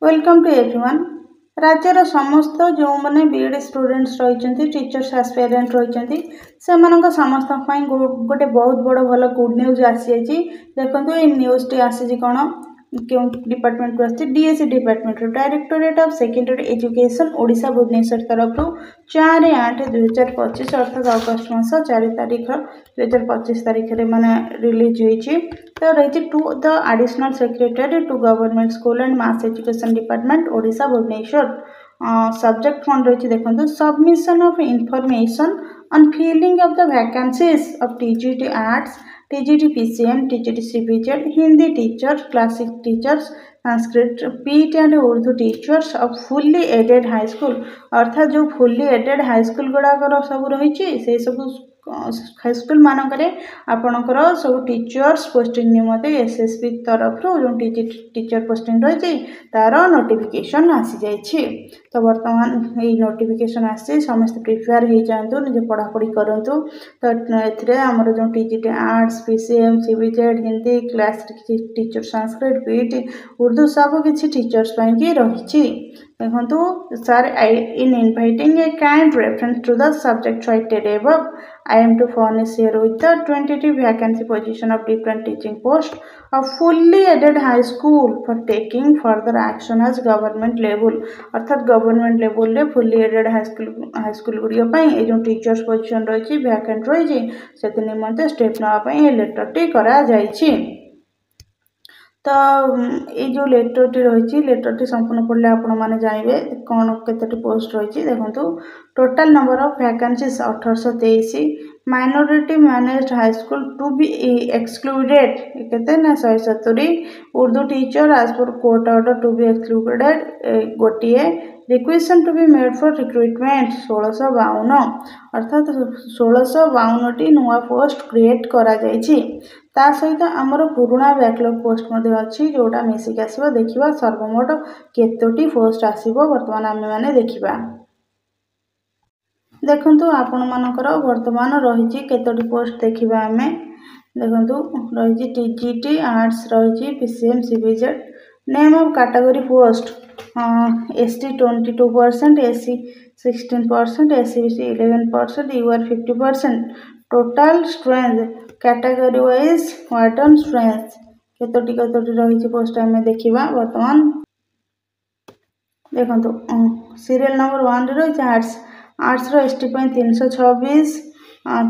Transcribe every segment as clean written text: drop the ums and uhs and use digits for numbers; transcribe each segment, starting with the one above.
Welcome to everyone. राज्यर समस्त जो मैंने बीएड स्टूडेंट्स रही टीचर्स एस्पिरेंट रही समस्त गोटे बहुत बड़ भल गुड न्यूज आसी देखो ये न्यूज टी आसी कौन क्यों डिपार्टमेंट आसी DSC department directorate of secondary education Odisha Bhubaneswar तरफ 4/8/2025 अर्थात अगस्ट मास 4 तारीख 2025 तारीख मैंने रिलीज होती तो रही to the additional secretary to government school and mass education department Odisha Bhubaneswar subject कौन रही देखो submission of information on filling of the vacancies of TGT arts TGT PCM TGT CBZ Hindi teacher classic teachers Sanskrit PET and Urdu teachers of fully aided high school अर्थात जो fully aided high school गुड़ाकर सब रही सब high school मानक आपणकर सब teachers posting निमते SSB तरफ जो टीचर पोस्टिंग रही तार नोटिफिकेशन आसी जाइए। तो बर्तमान ये नोटिफिकेशन आसी समस्त प्रिपेयर हो जातु निजे पढ़ापढ़ी करूँ। तो एमर जो TGT arts PCM CBZ Hindi class teacher Sanskrit PT Urdu सब किसी टीचर्स की रही देखो sir in inviting a kind reference to the subject cited above I am to furnish here with the 22 vacancy position of different teaching post of fully aided high school for taking further action as government level अर्थात government level रे fully aided high school गुड़िया जो teachers position रही vacant रही से निमंते step नापी letter T करा जाइछि। तो ये जो लेटर टी रही लेटर टी संपूर्ण पढ़ले आपण मैंने जानवे कौन केतोटी पोस्ट रही देखो total number of vacancies 1823 minority managed high school to be excluded केते ना 170 Urdu teacher as per court order to be excluded गोटे requisition to be made for recruitment 1652 अर्थात 1652 टी नुआ पोस्ट क्रिएट करा जाइछि। ता सहित आमर पुराणा बैकलॉग पोस्ट अच्छी जोटा मिसिक आसो देखा सर्वमोट केतोटी पोस्ट आसो बर्तमान आम मैंने देखा देखु आपण मानकर बर्तमान रही केतोटी पोस्ट देखा आम देखु रही टीजीटी आर्ट्स रही PCM CBZ name of category post ST 22% SC 16% SCBC 11% UR 50% total strength category wise warden strength केतोटी रही पोस्ट आम देखा बर्तमान देखो सीरियल नंबर 1 रही आर्ट्स एसटी 326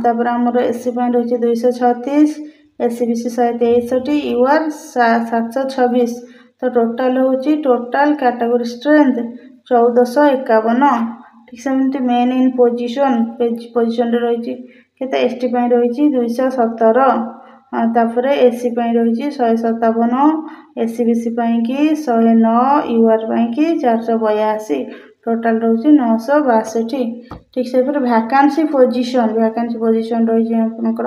तापर आमर एससी रही 236 एससीबीसी 163 यूआर 726 तो टोटाल हूँ टोटाल कैटेगरी स्ट्रेंथ 1451 ठीक सेमती मेन इन पोजिशन रही केते एसटी रही 217 तापर एससी रही 157 एससीबीसी की 109 यूआर की 482 टोटाल रही 962 ठीक से फिर वैकेंसी पोजिशन रही आपंकर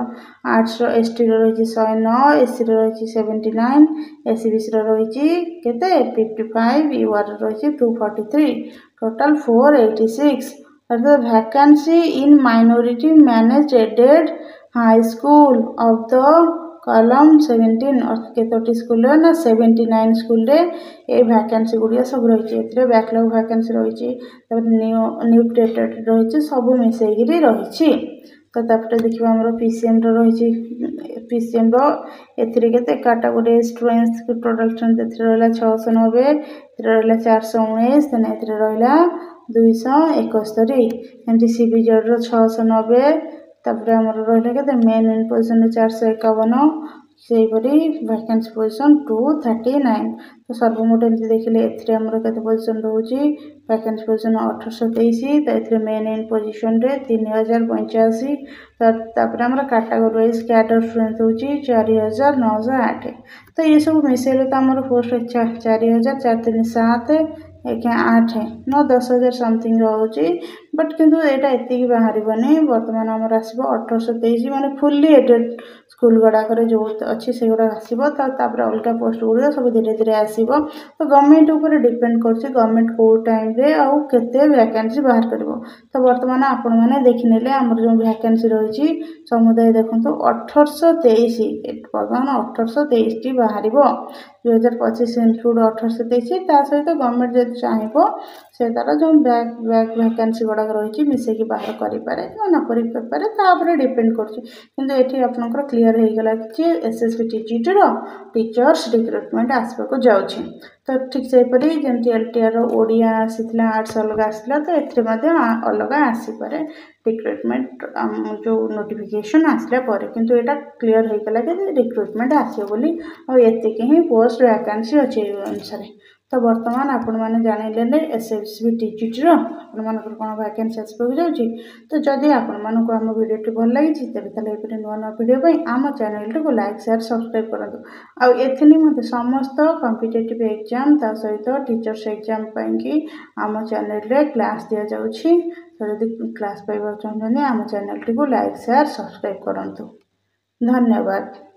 आर्ट्स एसटी रही 109 एससी रही 79 एससीबीसी रही केते 55 यूआर रही 243 टोटाल 486 अर्थात vacancy in minority managed aided high school of the column 17 अर्थ केतोटी स्कूल ना 79 स्कूल रे ए वैकेंसी गुड़िया सब रही बैकलॉग वैकेंसी रही न्यू क्रिएटेड रही सब मिसेक रही। तो देखिए आम पीसीएम रही पीसीएम एते कैटेगरी स्ट्रेंथ टोटाल स्ट्रेंथ रहा 690 रहा 419 रहा 271 एमती सीबीजेड 690 तापर आमर रहा के मेन इन पोजिशन 451 से वैकेंसी पोजिशन 239 तो सर्वमोट एमती देखिले एमर के पोजिशन रोचे वैकेंसी पोजिशन 1823 तो मेन इन पोजिशन 3085 तापर आमर कैटेगरी वाइज कैडर स्ट्रेंथ होची 4908 तो ये सब मिसेले तो आमर पोस्ट 4437 8 9 10,000 समथिंग रोचे बट किंतु एटा एतिकी बाहरिबनी वर्तमान हमर आसीबो 1823 माने फुल्ली एडेड स्कूल गुड़ाक जो अच्छी से गुड़ा आसो तापर अलग पोस्ट गुड़ा सब धीरे धीरे आसो तो गवर्नमेंट उपर डिपेंड कर गवर्नमेंट कौ टाइम रे आउ केते वैकेंसी बाहर कर तो वर्तमान आपण मैंने देखने आमर जो वैकेंसी रही समुदाय देखो 1823 वर्तमान 1823 बाहर 2025 इनक्लूड 1823 सहित गवर्नमेंट जब चाहब से तार जो बैक वैकेंसी गुड़ाक रही मिसेकी बाहर करें न करे डिपेंड कर आपंकर क्लीयर हो गला कि एसएससी टीजीटी टीचर्स रिक्रुटमेंट आसपाक जाऊँगी तो ठीक से जमी एलटीआर ओडिया आसीला आर्ट्स अलग आसला तो ये अलग आसीपे रिक्रुटमेंट जो नोटिफिकेशन आसला किंतु यहाँ क्लीयर हो गला कि रिक्रुटमेंट आसो बोली ही पोस्ट वैकेंसी अच्छे अनुसार तो वर्तमान आपण मैंने जान एसएससी टीजीटी आपर कौन वैकेंसी आसपाक जाऊँगी तो जदि आपण मानक आम भिडियो भल लगी तेज नुआ नुआ भिडियो आम चैनल को लाइक शेयर सब्सक्राइब करूँ आउ समस्त कॉम्पिटिटिव एग्जाम ता सहित टीचर्स एग्जाम कि आम चैनल क्लास दि जाऊँगी तो जब क्लास पाइबा चाहते आम चैनल को लाइक शेयर सब्सक्राइब करूँ धन्यवाद।